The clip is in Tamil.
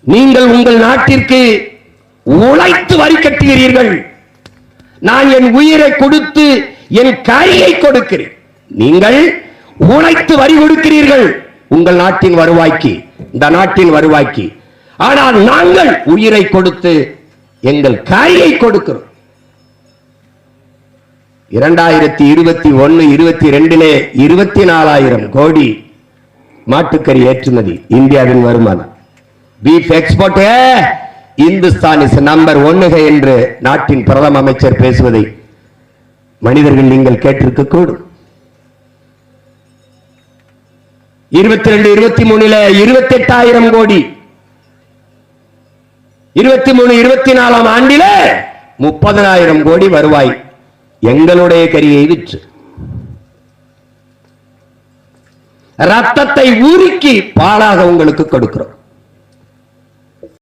நீங்கள் உங்கள் நாட்டிற்கு உழைத்து வரி கட்டுகிறீர்கள். நான் என் உயிரை கொடுத்து என் கையை கொடுக்கிறேன். நீங்கள் உழைத்து வரி கொடுக்கிறீர்கள் உங்கள் நாட்டின் வருவாய்க்கு, இந்த நாட்டின் வருவாய்க்கு. ஆனால் நாங்கள் உயிரை கொடுத்து எங்கள் கையை கொடுக்கிறோம். 2021-22 24,000 கோடி மாட்டுக்கறி ஏற்றுமதி இந்தியாவின் வருமானம். Beef export Hindustan is number 1 என்று நாட்டின் பிரதம அமைச்சர் பேசுவதை மனிதர்கள் நீங்கள் கேட்டிருக்க கூடும். 22-23 28,000 கோடி, 23-24 ஆண்டில 30,000 கோடி வருவாய் எங்களுடைய கரியை விற்று ரத்தத்தை உருக்கி பாலாக உங்களுக்கு கொடுக்கிறோம்.